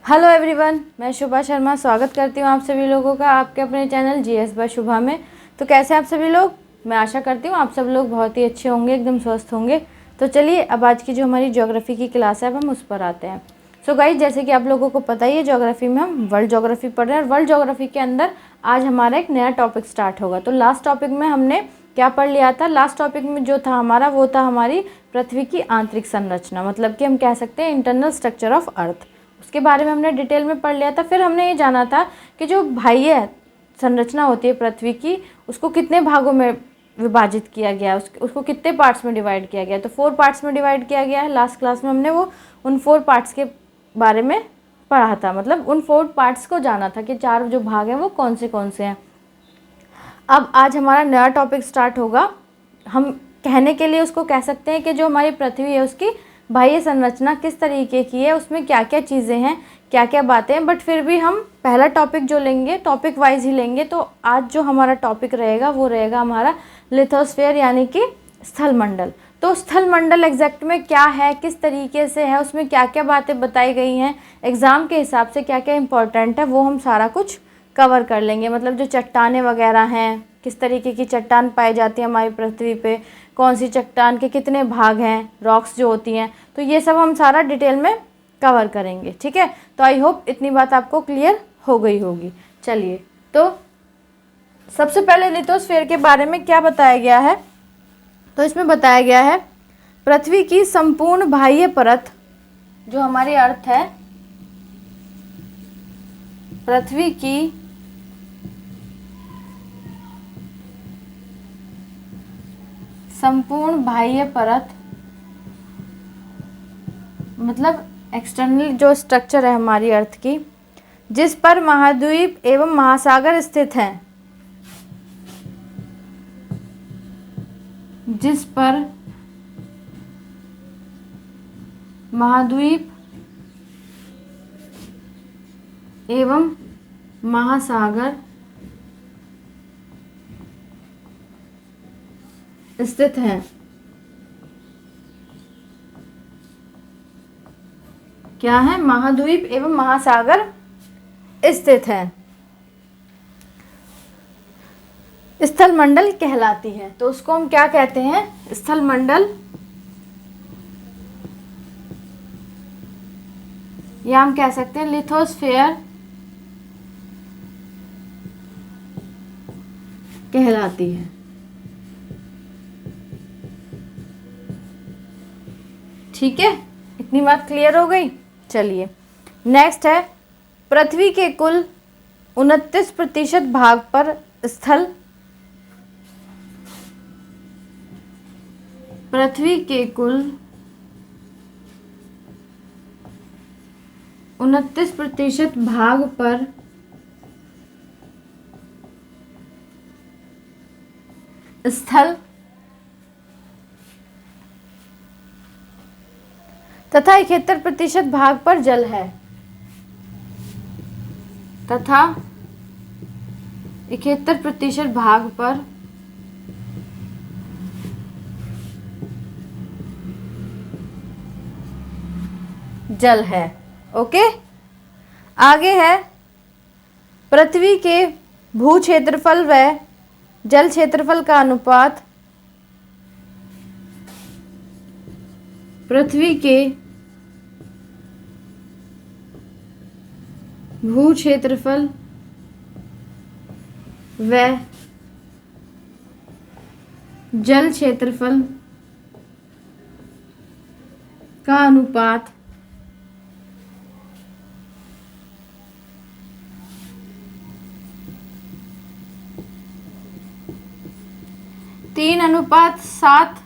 Hello everyone, मैं शुभा शर्मा स्वागत करती हूँ आप सभी लोगों का आपके अपने चैनल जीएस बाय शुभा में। तो कैसे आप सभी लोग? मैं आशा करती हूँ आप सब लोग बहुत ही अच्छे होंगे, एकदम स्वस्थ होंगे। तो चलिए अब आज की जो हमारी ज्योग्राफी की क्लास है अब हम उस पर आते हैं। सो गाइस, जैसे कि आप लोगों को पता ही है, ज्योग्राफी में हम वर्ल्ड ज्योग्राफी पढ़ रहे हैं और वर्ल्ड ज्योग्राफी के अंदर आज हमारा एक नया टॉपिक स्टार्ट होगा। तो लास्ट टॉपिक में हमने क्या पढ़ लिया था? लास्ट टॉपिक में जो था हमारा वो था हमारी पृथ्वी की आंतरिक संरचना, मतलब कि हम कह सकते हैं इंटरनल स्ट्रक्चर ऑफ अर्थ। उसके बारे में हमने डिटेल में पढ़ लिया था। फिर हमने ये जाना था कि जो बाह्य संरचना होती है पृथ्वी की, उसको कितने भागों में विभाजित किया गया, उसको कितने पार्ट्स में डिवाइड किया गया। तो 4 पार्ट्स में डिवाइड किया गया है। लास्ट क्लास में हमने उन 4 पार्ट्स के बारे में पढ़ा था, मतलब उन 4 पार्ट्स को जाना था कि 4 जो भाग हैं वो कौन से हैं। अब आज हमारा नया टॉपिक स्टार्ट होगा। हम कहने के लिए उसको कह सकते हैं कि जो हमारी पृथ्वी है उसकी बाह्य संरचना किस तरीके की है, उसमें क्या क्या चीज़ें हैं, क्या क्या बातें हैं। बट फिर भी हम पहला टॉपिक जो लेंगे टॉपिक वाइज ही लेंगे। तो आज जो हमारा टॉपिक रहेगा वो रहेगा हमारा लिथोस्फीयर, यानी कि स्थल मंडल। तो स्थल मंडल एग्जैक्ट में क्या है, किस तरीके से है, उसमें क्या क्या बातें बताई गई हैं, एग्ज़ाम के हिसाब से क्या क्या इंपॉर्टेंट है, वो हम सारा कुछ कवर कर लेंगे। मतलब जो चट्टानें वगैरह हैं, किस तरीके की चट्टान पाई जाती है हमारी पृथ्वी पे, कौन सी चट्टान के कितने भाग हैं, रॉक्स जो होती हैं, तो ये सब हम सारा डिटेल में कवर करेंगे। ठीक है, तो आई होप इतनी बात आपको क्लियर हो गई होगी। चलिए, तो सबसे पहले लिथोस्फीयर के बारे में क्या बताया गया है? तो इसमें बताया गया है पृथ्वी की संपूर्ण बाह्य परत, जो हमारी अर्थ है, पृथ्वी की संपूर्ण बाह्य परत, मतलब एक्सटर्नल जो स्ट्रक्चर है हमारी अर्थ की, जिस पर महाद्वीप एवं महासागर स्थित हैं, जिस पर महाद्वीप एवं महासागर स्थित हैं। क्या है? महाद्वीप एवं महासागर स्थित हैं, स्थल मंडल कहलाती है। तो उसको हम क्या कहते हैं? स्थल मंडल, या हम कह सकते हैं लिथोस्फीयर कहलाती है। ठीक है, इतनी बात क्लियर हो गई। चलिए, नेक्स्ट है पृथ्वी के कुल 29% भाग पर स्थल, पृथ्वी के कुल 29% भाग पर स्थल तथा 71% भाग पर जल है, तथा 71% भाग पर जल है। ओके, आगे है पृथ्वी के भू क्षेत्रफल व जल क्षेत्रफल का अनुपात, पृथ्वी के भू क्षेत्रफल व जल क्षेत्रफल का अनुपात 3:7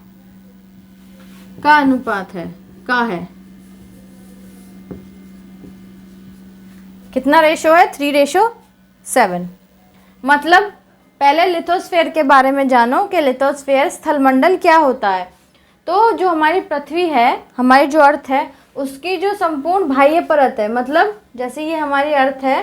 का अनुपात है, का है। कितना रेशो है? 3:7। मतलब पहले लिथोस्फीयर के बारे में जानो कि लिथोस्फीयर स्थलमंडल क्या होता है। तो जो हमारी पृथ्वी है, हमारी जो अर्थ है, उसकी जो संपूर्ण बाह्य परत है, मतलब जैसे ये हमारी अर्थ है,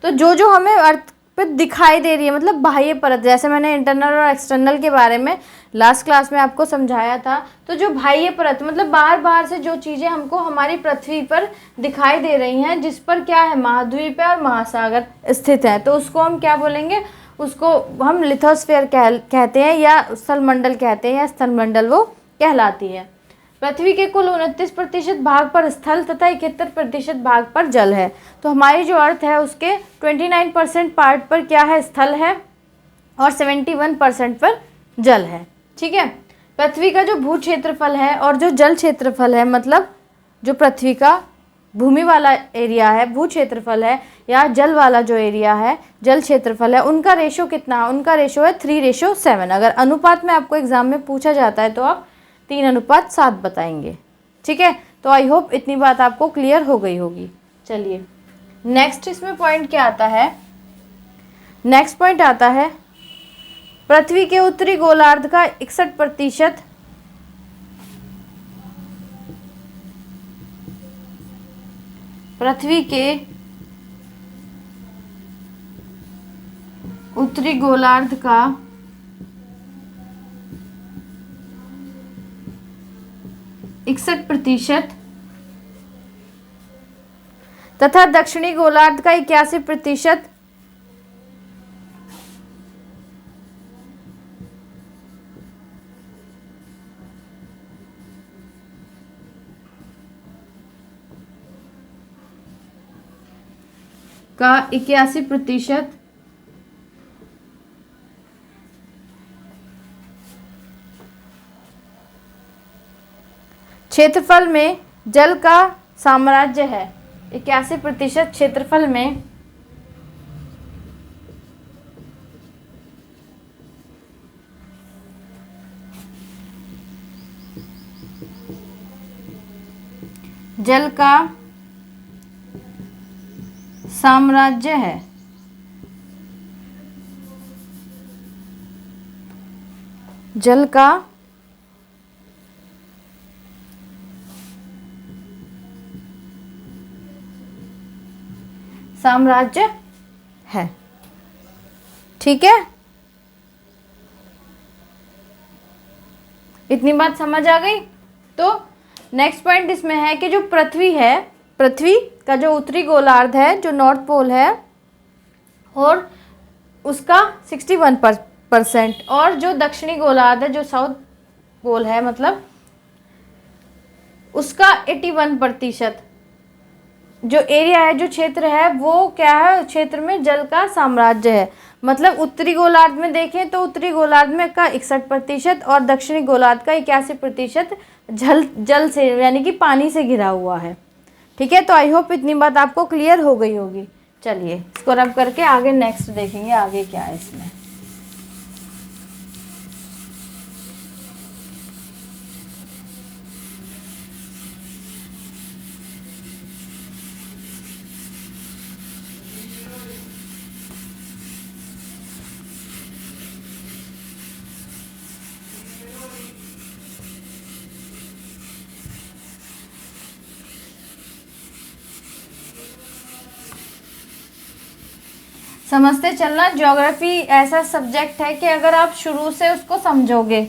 तो जो जो हमें अर्थ पे दिखाई दे रही है, मतलब बाह्य परत। जैसे मैंने इंटरनल और एक्सटर्नल के बारे में लास्ट क्लास में आपको समझाया था, तो जो बाह्य परत मतलब बाहर बाहर से जो चीज़ें हमको हमारी पृथ्वी पर दिखाई दे रही हैं, जिस पर क्या है, महाद्वीप है और महासागर स्थित है, तो उसको हम क्या बोलेंगे, उसको हम लिथोस्फीयर कहते हैं, या स्थलमंडल कहते हैं, या स्थलमंडल वो कहलाती है। पृथ्वी के कुल 29% भाग पर स्थल तथा 71% भाग पर जल है। तो हमारी जो अर्थ है उसके 29% पार्ट पर क्या है, स्थल है, और 71% पर जल है। ठीक है। पृथ्वी का जो भू क्षेत्रफल है और जो जल क्षेत्रफल है, मतलब जो पृथ्वी का भूमि वाला एरिया है, भू क्षेत्रफल है, या जल वाला जो एरिया है, जल क्षेत्रफल है, उनका रेशो कितना है, उनका रेशो है 3:7। अगर अनुपात में आपको एग्जाम में पूछा जाता है तो आप 3:7 बताएंगे। ठीक है। तो आई होप इतनी बात आपको क्लियर हो गई होगी। चलिए नेक्स्ट इसमें पॉइंट क्या आता है, नेक्स्ट पॉइंट आता है पृथ्वी के उत्तरी गोलार्ध का 61%, पृथ्वी के उत्तरी गोलार्ध का 61% तथा दक्षिणी गोलार्ध का 81%, का 81%, क्षेत्रफल में जल का साम्राज्य है। 81% क्षेत्रफल में जल का साम्राज्य है। जल का साम्राज्य है। ठीक है, इतनी बात समझ आ गई। तो नेक्स्ट पॉइंट इसमें है कि जो पृथ्वी है, पृथ्वी का जो उत्तरी गोलार्ध है, जो नॉर्थ पोल है, और उसका 61%, और जो दक्षिणी गोलार्ध है, जो साउथ पोल है, मतलब उसका 81% जो एरिया है, जो क्षेत्र है, वो क्या है, क्षेत्र में जल का साम्राज्य है। मतलब उत्तरी गोलार्ध में देखें तो उत्तरी गोलार्ध में का 61% और दक्षिणी गोलार्ध का 81% जल से यानी कि पानी से घिरा हुआ है। ठीक है। तो आई होप इतनी बात आपको क्लियर हो गई होगी। चलिए इसको रब करके आगे नेक्स्ट देखेंगे, आगे क्या है इसमें। समझते चलना, ज्योग्राफी ऐसा सब्जेक्ट है कि अगर आप शुरू से उसको समझोगे,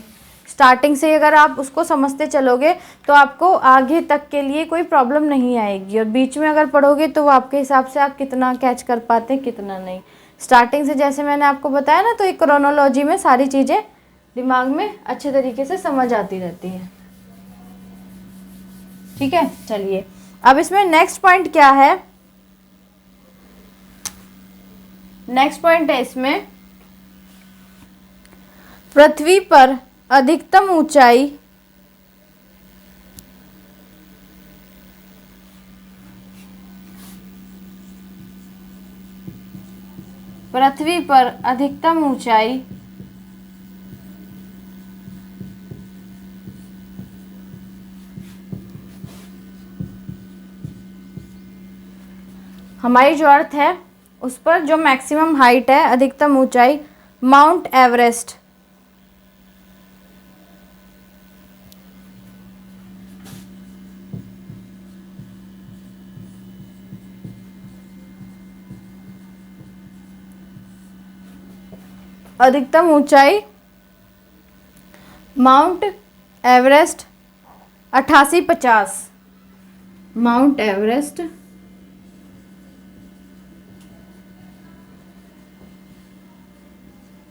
स्टार्टिंग से अगर आप उसको समझते चलोगे तो आपको आगे तक के लिए कोई प्रॉब्लम नहीं आएगी, और बीच में अगर पढ़ोगे तो वो आपके हिसाब से आप कितना कैच कर पाते हैं कितना नहीं। स्टार्टिंग से जैसे मैंने आपको बताया ना, तो एक क्रोनोलॉजी में सारी चीज़ें दिमाग में अच्छे तरीके से समझ आती रहती हैं। ठीक है। चलिए अब इसमें नेक्स्ट पॉइंट क्या है, नेक्स्ट पॉइंट है इसमें पृथ्वी पर अधिकतम ऊंचाई पृथ्वी पर अधिकतम ऊंचाई हमारी जो अर्थ है उस पर जो मैक्सिमम हाइट है, अधिकतम ऊंचाई, माउंट एवरेस्ट, अधिकतम ऊंचाई माउंट एवरेस्ट 8850। माउंट एवरेस्ट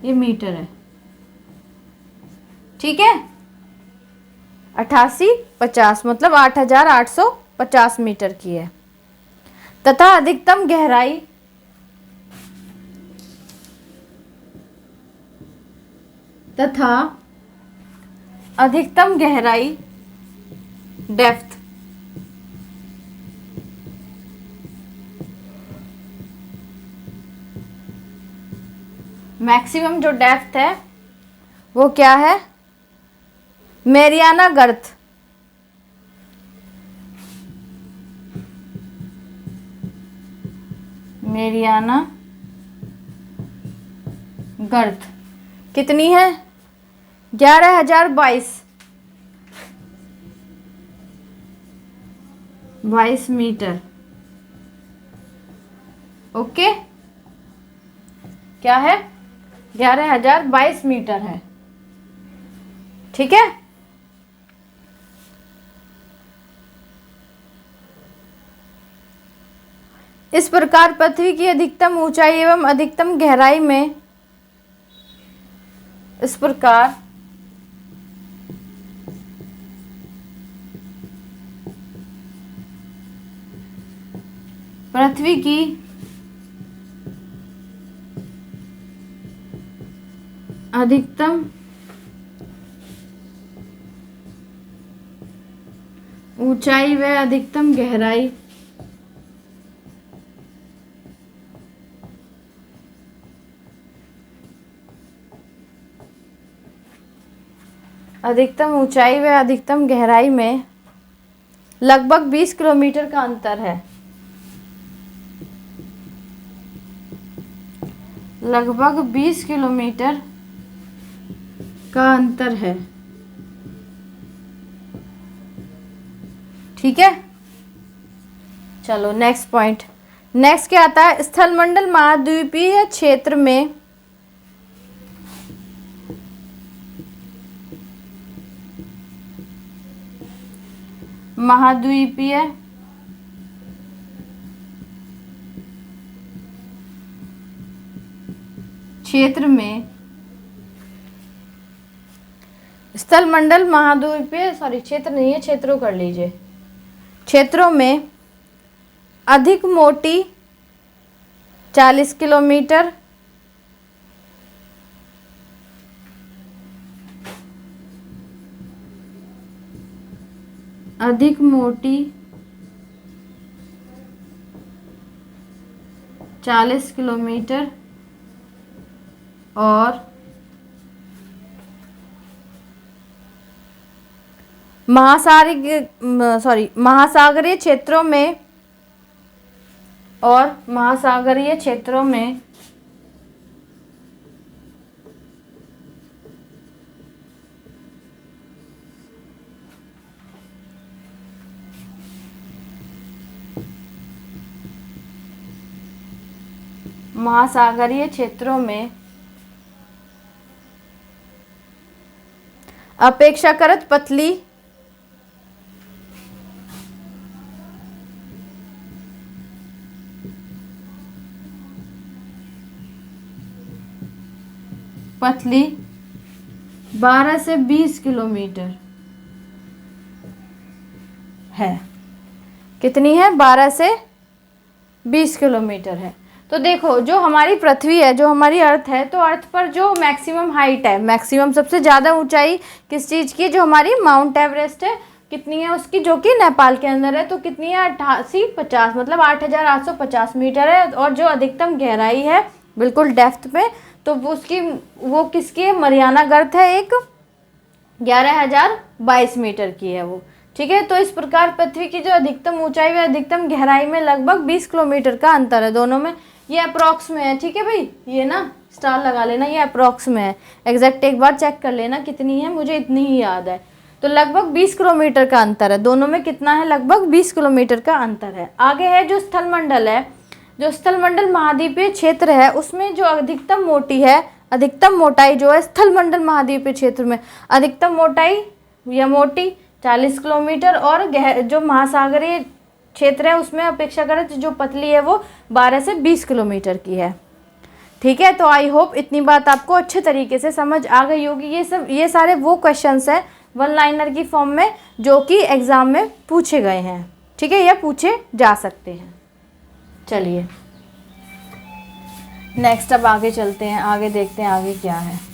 ये मीटर है, ठीक है। 8850 मतलब 8850 मीटर की है। तथा अधिकतम गहराई डेप्थ मैक्सिमम जो डेप्थ है वो क्या है? मैरियाना गर्त। मैरियाना गर्त कितनी है? 11,022 मीटर। ओके, क्या है? 11,022 मीटर है, ठीक है। इस प्रकार पृथ्वी की अधिकतम ऊंचाई एवं अधिकतम गहराई में पृथ्वी की अधिकतम ऊंचाई व अधिकतम गहराई में लगभग 20 किलोमीटर का अंतर है। लगभग 20 किलोमीटर का अंतर है, ठीक है। चलो नेक्स्ट पॉइंट। नेक्स्ट क्या आता है? स्थलमंडल महाद्वीपीय क्षेत्र में स्थलमंडल महाद्वीपीय क्षेत्र नहीं है, क्षेत्रों कर लीजिए। क्षेत्रों में अधिक मोटी 40 किलोमीटर, अधिक मोटी 40 किलोमीटर और महासागरीय क्षेत्रों में अपेक्षाकृत पतली 12 से 20 किलोमीटर है। कितनी है? 12 से 20 किलोमीटर है। तो देखो, जो हमारी पृथ्वी है, जो हमारी अर्थ है, तो अर्थ पर जो मैक्सिमम हाइट है, मैक्सिमम सबसे ज़्यादा ऊंचाई किस चीज़ की? जो हमारी माउंट एवरेस्ट है, कितनी है उसकी? जो कि नेपाल के अंदर है। तो कितनी है? 8850 मतलब 8850 मीटर है। और जो अधिकतम गहराई है बिल्कुल डेप्थ पे, तो वो किसकी है? मरियाना गर्त है, एक 11,022 मीटर की है वो, ठीक है। तो इस प्रकार पृथ्वी की जो अधिकतम ऊंचाई व अधिकतम गहराई में लगभग 20 किलोमीटर का अंतर है दोनों में। ये अप्रॉक्स में है, ठीक है भाई, ये ना स्टार लगा लेना, ये अप्रॉक्स में है। एग्जैक्ट एक बार चेक कर लेना कितनी है, मुझे इतनी ही याद है। तो लगभग 20 किलोमीटर का अंतर है दोनों में। कितना है? लगभग 20 किलोमीटर का अंतर है। आगे है जो स्थलमंडल है, जो स्थलमंडल महाद्वीपीय क्षेत्र है, उसमें जो अधिकतम मोटी है अधिकतम मोटाई जो है स्थल मंडल महाद्वीपीय क्षेत्र में अधिकतम मोटाई या मोटी 40 किलोमीटर और जो महासागरीय क्षेत्र है उसमें अपेक्षाकृत जो पतली है वो 12 से 20 किलोमीटर की है। ठीक है, तो आई होप इतनी बात आपको अच्छे तरीके से समझ आ गई होगी। ये सारे वो क्वेश्चंस हैं वन लाइनर की फॉर्म में जो कि एग्ज़ाम में पूछे गए हैं। ठीक है, या पूछे जा सकते हैं। चलिए नेक्स्ट अब आगे चलते हैं, आगे देखते हैं आगे क्या है।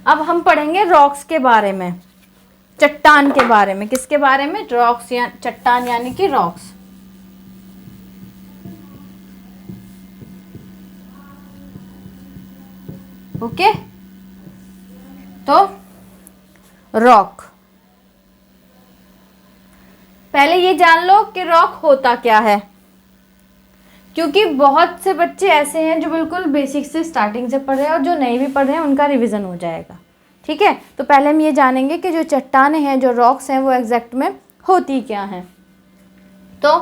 अब हम पढ़ेंगे रॉक्स के बारे में, चट्टान के बारे में। किसके बारे में? रॉक्स या चट्टान यानी कि रॉक्स। ओके, तो रॉक, पहले ये जान लो कि रॉक होता क्या है, क्योंकि बहुत से बच्चे ऐसे हैं जो बिल्कुल बेसिक से स्टार्टिंग से पढ़ रहे हैं और जो नहीं भी पढ़ रहे हैं उनका रिवीजन हो जाएगा। ठीक है, तो पहले हम ये जानेंगे कि जो चट्टानें हैं, जो रॉक्स हैं, वो एग्जैक्ट में होती क्या हैं। तो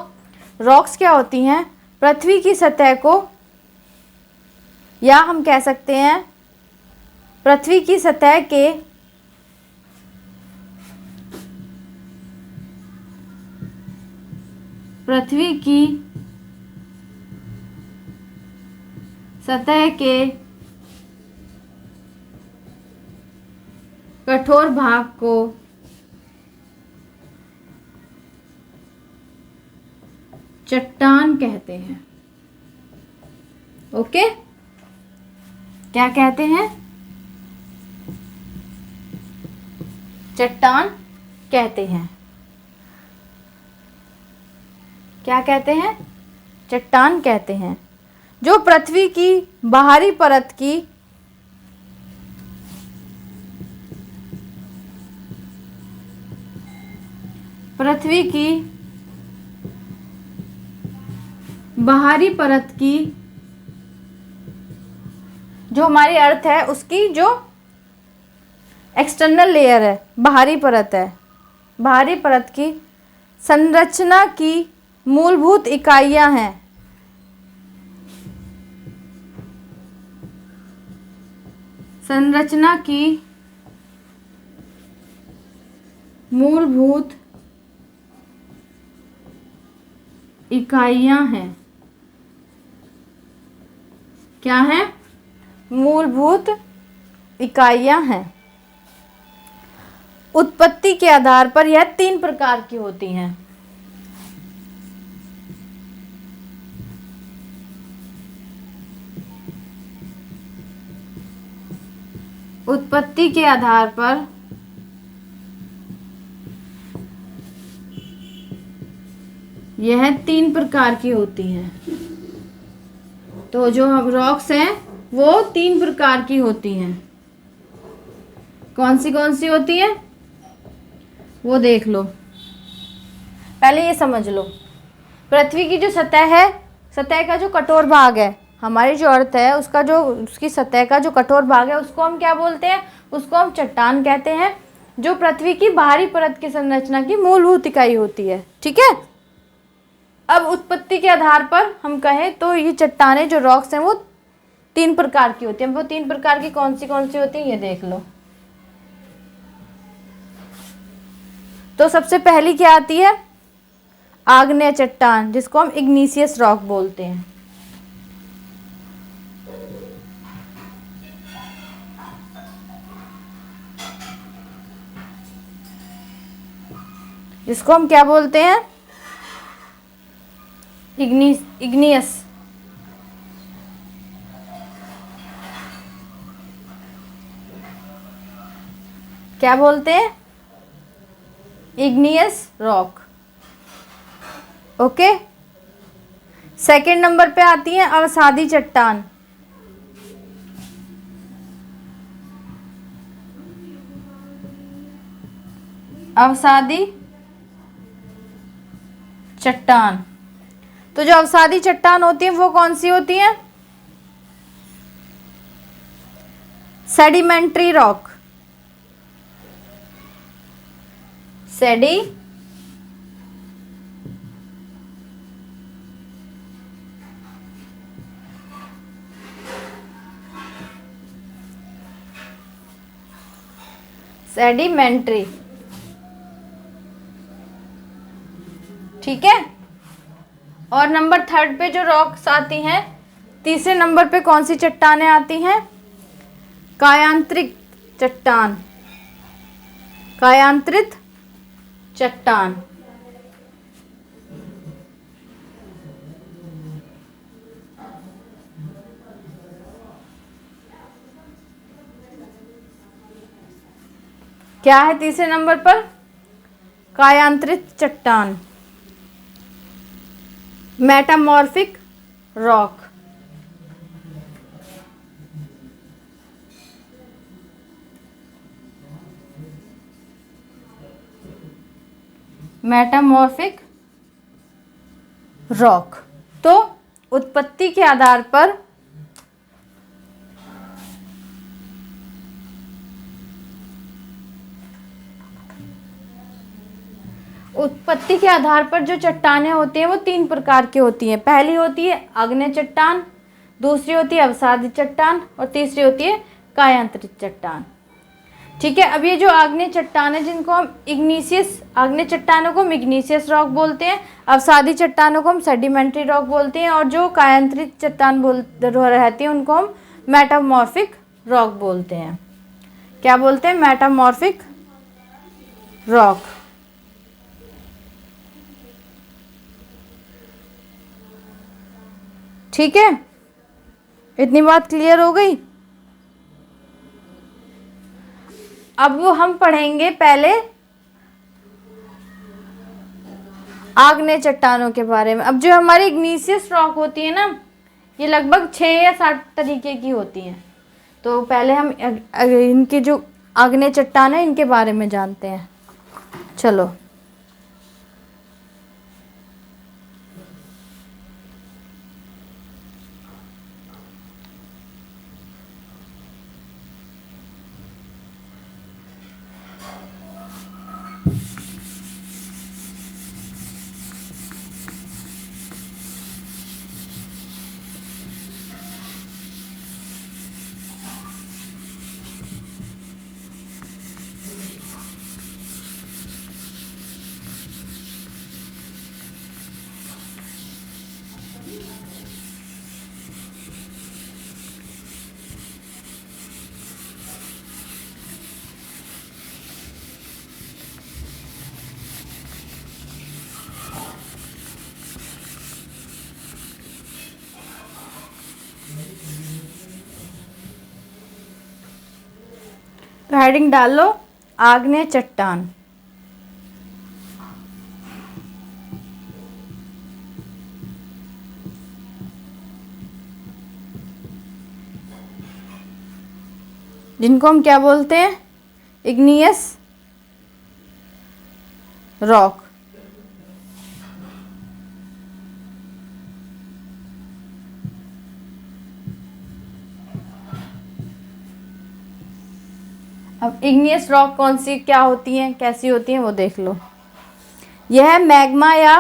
रॉक्स क्या होती हैं? पृथ्वी की सतह को, या हम कह सकते हैं पृथ्वी की सतह के पृथ्वी की सतह के कठोर भाग को चट्टान कहते हैं। ओके, क्या कहते हैं? चट्टान कहते हैं। क्या कहते हैं? चट्टान कहते हैं। जो पृथ्वी की बाहरी परत की बाहरी परत की जो हमारी अर्थ है उसकी जो एक्सटर्नल लेयर है, बाहरी परत है, बाहरी परत की संरचना की मूलभूत इकाइयां हैं। संरचना की मूलभूत इकाइयां हैं। क्या है? मूलभूत इकाइयां हैं। उत्पत्ति के आधार पर यह 3 प्रकार की होती हैं। उत्पत्ति के आधार पर यह 3 प्रकार की होती हैं। तो जो हम रॉक्स हैं वो 3 प्रकार की होती हैं। कौन सी होती हैं वो देख लो। पहले ये समझ लो, पृथ्वी की जो सतह है, सतह का जो कठोर भाग है, हमारी जो अर्थ है उसका जो उसकी सतह का जो कठोर भाग है उसको हम क्या बोलते हैं? उसको हम चट्टान कहते हैं, जो पृथ्वी की बाहरी परत की संरचना की मूलभूत इकाई होती है। ठीक है, अब उत्पत्ति के आधार पर हम कहें तो ये चट्टानें जो रॉक्स हैं वो 3 प्रकार की होती हैं। वो 3 प्रकार की कौन सी होती हैं ये देख लो। तो सबसे पहली क्या आती है? आग्नेय चट्टान, जिसको हम इग्निशियस रॉक बोलते हैं। जिसको हम क्या बोलते हैं? इग्नियस। क्या बोलते हैं? Igneous rock. Okay, second number पे आती है अवसादी चट्टान। अवसादी चट्टान। तो जो अवसादी चट्टान होती है वो कौन सी होती है? Sedimentary rock. सेडिमेंट्री, ठीक है। और नंबर 3 पे जो रॉक्स आती हैं, तीसरे नंबर पे कौन सी चट्टानें आती हैं? कायांतरित चट्टान। कायांतरित चट्टान। क्या है तीसरे नंबर पर? कायांतरित चट्टान, मेटामॉर्फिक रॉक। Metamorphic rock. तो उत्पत्ति के आधार पर जो चट्टानें होती हैं वो 3 प्रकार की होती हैं। पहली होती है आग्नेय चट्टान, दूसरी होती है अवसादी चट्टान और तीसरी होती है कायांतरित चट्टान। ठीक है। अब ये जो आग्नेय चट्टान है जिनको हम इग्नीशियस, आग्नेय चट्टानों को हम इग्नीशियस रॉक बोलते हैं, अवसादी चट्टानों को हम सेडिमेंट्री रॉक बोलते हैं, और जो कायांतरित चट्टान रहती है उनको हम मेटामॉर्फिक रॉक बोलते हैं। क्या बोलते हैं? Metamorphic rock. ठीक है, इतनी बात क्लियर हो गई। अब वो हम पढ़ेंगे पहले आग्नेय चट्टानों के बारे में। अब जो हमारी इग्नीशियस रॉक होती है ना, ये लगभग 6 या 7 तरीके की होती हैं। तो पहले हम इनके जो आग्नेय चट्टान है इनके बारे में जानते हैं। चलो, तो हेडिंग डाल लो आग्नेय चट्टान। जिनको हम क्या बोलते हैं? Igneous rock. अब इग्नियस रॉक कौन सी क्या होती हैं, कैसी होती हैं वो देख लो। यह मैग्मा या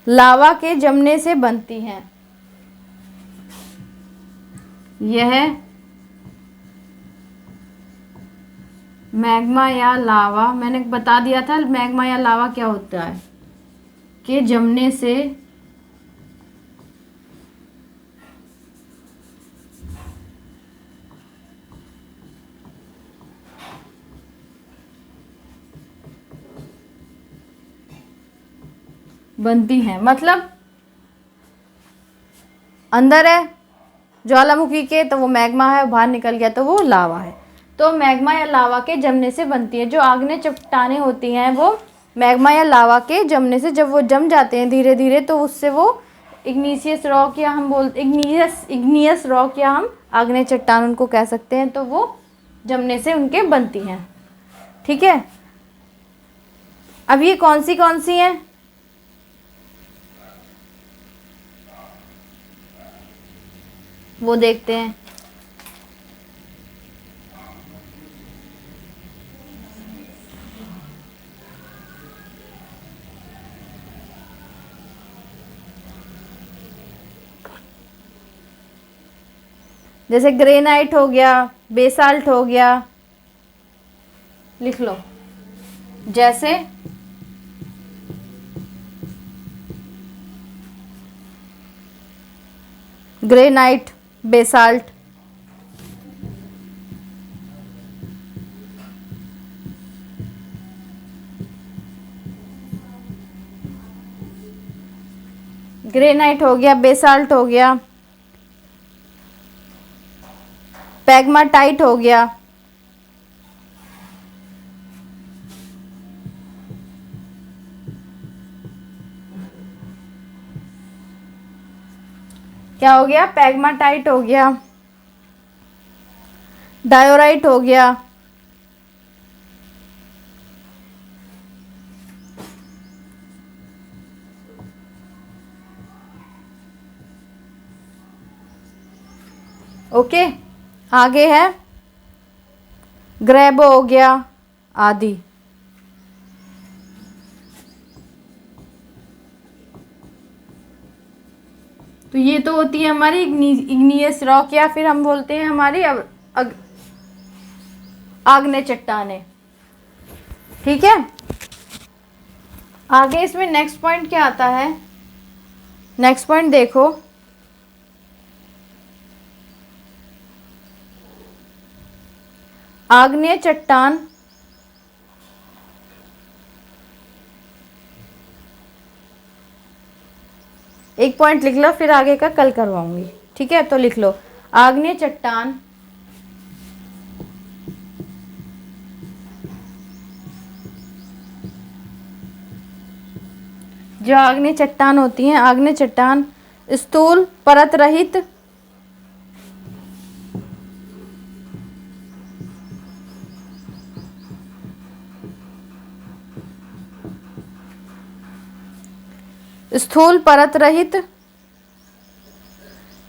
लावा के जमने से बनती हैं। यह मैग्मा या लावा, मैंने बता दिया था मैग्मा या लावा क्या होता है, के जमने से बनती हैं। मतलब अंदर है ज्वालामुखी के तो वो मैग्मा है, बाहर निकल गया तो वो लावा है। तो मैग्मा या लावा के जमने से बनती है। जो आग्नेय चट्टानें होती हैं वो मैग्मा या लावा के जमने से, जब वो जम जाते हैं धीरे धीरे, तो उससे वो इग्निशियस रॉक या हम बोलते इग्नियस रॉक या हम आग्नेय चट्टान उनको कह सकते हैं। तो वो जमने से उनके बनती हैं। ठीक है, अब ये कौन सी हैं? वो देखते हैं। जैसे ग्रेनाइट हो गया, बेसाल्ट हो गया, लिख लो। जैसे ग्रेनाइट, बेसाल्ट, ग्रेनाइट हो गया, बेसाल्ट हो गया, पैग्माटाइट हो गया, क्या हो गया? पैग्माटाइट हो गया, डायोराइट हो गया, ओके। आगे है ग्रेबो हो गया आदि। तो ये तो होती है हमारी इग्नियस रॉक, या फिर हम बोलते हैं हमारी आग्नेय चट्टानें। ठीक है, आगे इसमें नेक्स्ट पॉइंट क्या आता है? नेक्स्ट पॉइंट देखो, आग्नेय चट्टान एक पॉइंट लिख लो, फिर आगे का कल करवाऊंगी। ठीक है, तो लिख लो आग्नेय चट्टान जो आग्नेय चट्टान होती हैं, आग्नेय चट्टान स्थूल परत रहित स्थूल परत रहित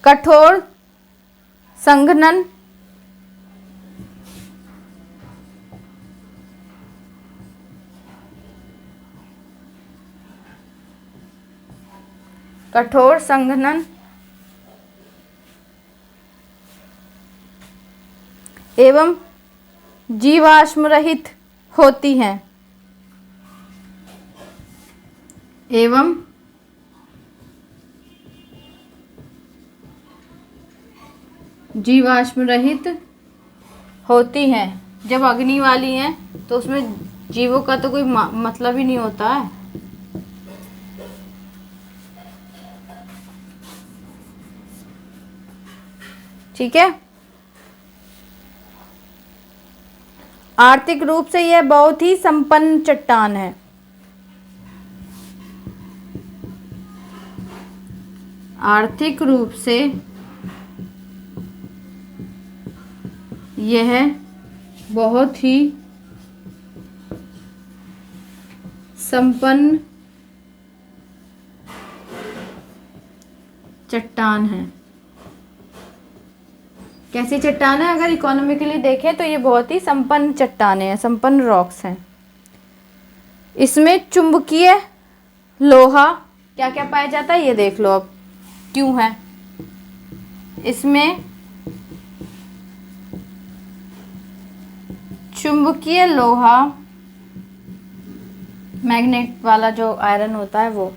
कठोर संघनन एवं जीवाश्म रहित होती हैं, एवं जीवाश्म रहित होती हैं। जब अग्नि वाली हैं तो उसमें जीवों का तो कोई मतलब ही नहीं होता है। ठीक है, आर्थिक रूप से यह बहुत ही संपन्न चट्टान है। आर्थिक रूप से यह बहुत ही संपन्न चट्टान है। कैसी चट्टान है? अगर इकोनॉमिकली देखें तो ये बहुत ही संपन्न चट्टानें हैं, संपन्न रॉक्स हैं। इसमें चुंबकीय लोहा क्या क्या पाया जाता है ये देख लो अब क्यों है। इसमें चुंबकीय लोहा, मैग्नेट वाला जो आयरन होता है वो,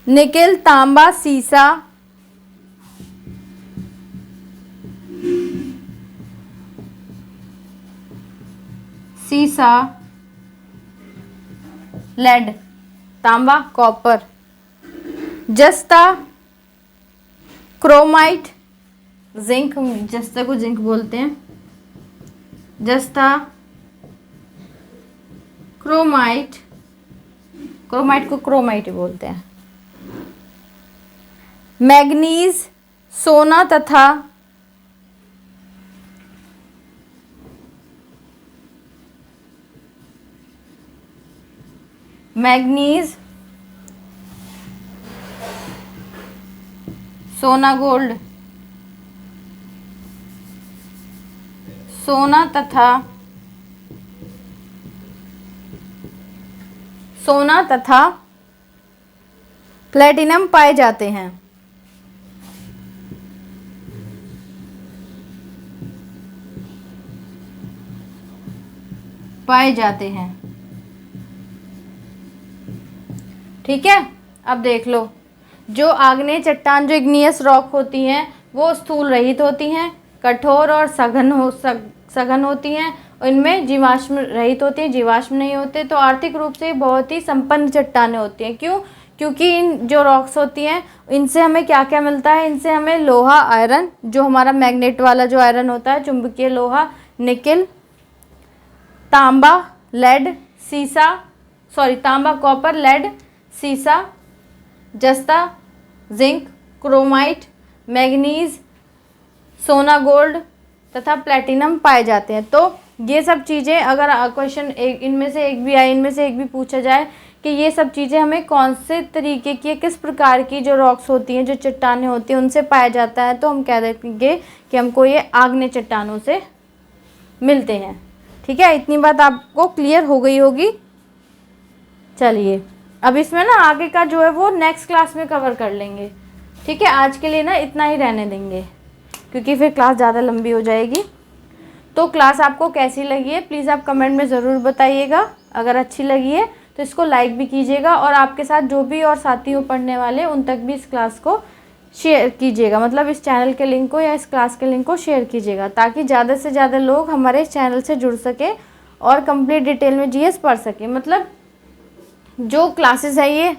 निकेल, तांबा, सीसा, लेड, तांबा, कॉपर, जस्ता, क्रोमाइट, जिंक, जस्ता को जिंक बोलते हैं, जस्ता, क्रोमाइट, क्रोमाइट को क्रोमाइट ही बोलते हैं, मैग्नीज, सोना तथा मैग्नीज, सोना गोल्ड, सोना तथा प्लेटिनम पाए जाते हैं। ठीक है, अब देख लो, जो आग्नेय चट्टान, जो इग्नियस रॉक होती हैं, वो स्थूल रहित होती हैं, कठोर और सघन होती हैं, इनमें जीवाश्म रहित होती हैं, जीवाश्म नहीं होते। तो आर्थिक रूप से बहुत ही संपन्न चट्टानें होती हैं। क्यों? क्योंकि इन जो रॉक्स होती हैं, इनसे हमें क्या क्या मिलता है? इनसे हमें लोहा, आयरन, जो हमारा मैग्नेट वाला जो आयरन होता है, चुंबकीय लोहा, निकेल, तांबा, लेड, सीसा, तांबा, कॉपर, लेड, सीसा, जस्ता, जिंक, क्रोमाइट, मैग्नीज, सोना गोल्ड तथा प्लेटिनम पाए जाते हैं। तो ये सब चीज़ें, अगर क्वेश्चन इनमें से एक भी आए, इनमें से एक भी पूछा जाए कि ये सब चीज़ें हमें कौन से तरीके की, किस प्रकार की जो रॉक्स होती हैं, जो चट्टानें होती हैं, उनसे पाया जाता है, तो हम कह देंगे कि हमको ये आग्नेय चट्टानों से मिलते हैं। ठीक है, इतनी बात आपको क्लियर हो गई होगी। चलिए, अब इसमें ना आगे का जो है वो नेक्स्ट क्लास में कवर कर लेंगे। ठीक है, आज के लिए ना इतना ही रहने देंगे, क्योंकि फिर क्लास ज़्यादा लंबी हो जाएगी। तो क्लास आपको कैसी लगी है प्लीज़ आप कमेंट में ज़रूर बताइएगा। अगर अच्छी लगी है तो इसको लाइक भी कीजिएगा, और आपके साथ जो भी और साथी हो पढ़ने वाले, उन तक भी इस क्लास को शेयर कीजिएगा। मतलब इस चैनल के लिंक को या इस क्लास के लिंक को शेयर कीजिएगा, ताकि ज़्यादा से ज़्यादा लोग हमारे इस चैनल से जुड़ सके और कंप्लीट डिटेल में जीएस पढ़ सके। मतलब जो क्लासेस है ये,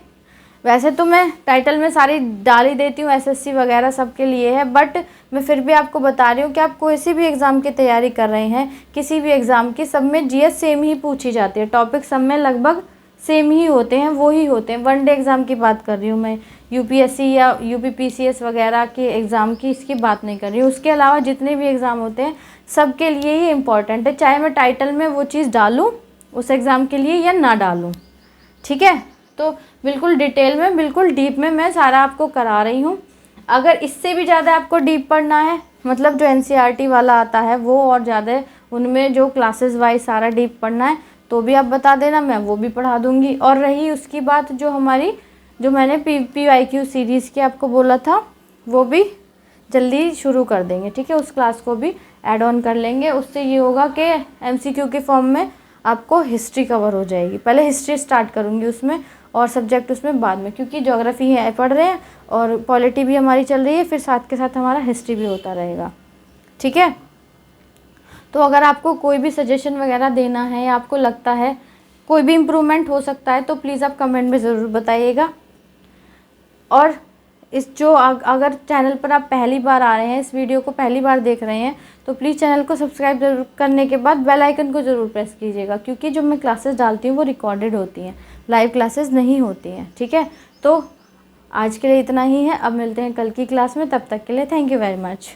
वैसे तो मैं टाइटल में सारी डाल ही देती हूँ, एसएससी वगैरह सब के लिए है, बट मैं फिर भी आपको बता रही हूँ कि आप कोई सी भी एग्ज़ाम की तैयारी कर रहे हैं, किसी भी एग्ज़ाम की, सब में जीएस सेम ही पूछी जाती है। टॉपिक सब में लगभग सेम ही होते हैं, वो ही होते हैं। वनडे एग्ज़ाम की बात कर रही हूँ मैं, यूपीएससी या यूपीपीसीएस वगैरह के एग्ज़ाम की इसकी बात नहीं कर रही हूँ। उसके अलावा जितने भी एग्ज़ाम होते हैं सब के लिए ही इम्पॉर्टेंट है, चाहे मैं टाइटल में वो चीज़ डालूँ उस एग्ज़ाम के लिए या ना डालूँ। ठीक है, तो बिल्कुल डिटेल में, बिल्कुल डीप में मैं सारा आपको करा रही हूँ। अगर इससे भी ज़्यादा आपको डीप पढ़ना है, मतलब जो एनसीईआरटी वाला आता है वो और ज़्यादा, उनमें जो क्लासेस वाइज सारा डीप पढ़ना है, तो भी आप बता देना, मैं वो भी पढ़ा दूँगी। और रही उसकी बात, जो हमारी, जो मैंने PYQ सीरीज़ की आपको बोला था, वो भी जल्दी शुरू कर देंगे। ठीक है, उस क्लास को भी ऐड ऑन कर लेंगे। उससे ये होगा कि MCQ के फॉर्म में आपको हिस्ट्री कवर हो जाएगी। पहले हिस्ट्री स्टार्ट करूँगी उसमें, और सब्जेक्ट उसमें बाद में, क्योंकि ज्योग्राफी है पढ़ रहे हैं और पॉलिटी भी हमारी चल रही है, फिर साथ के साथ हमारा हिस्ट्री भी होता रहेगा। ठीक है, तो अगर आपको कोई भी सजेशन वगैरह देना है, या आपको लगता है कोई भी इम्प्रूवमेंट हो सकता है, तो प्लीज़ आप कमेंट में ज़रूर बताइएगा। और इस जो अगर चैनल पर आप पहली बार आ रहे हैं, इस वीडियो को पहली बार देख रहे हैं, तो प्लीज़ चैनल को सब्सक्राइब जरूर करने के बाद बेल आइकन को ज़रूर प्रेस कीजिएगा, क्योंकि जो मैं क्लासेस डालती हूँ वो रिकॉर्डेड होती हैं, लाइव क्लासेस नहीं होती हैं। ठीक है, तो आज के लिए इतना ही है। अब मिलते हैं कल की क्लास में, तब तक के लिए थैंक यू वेरी मच।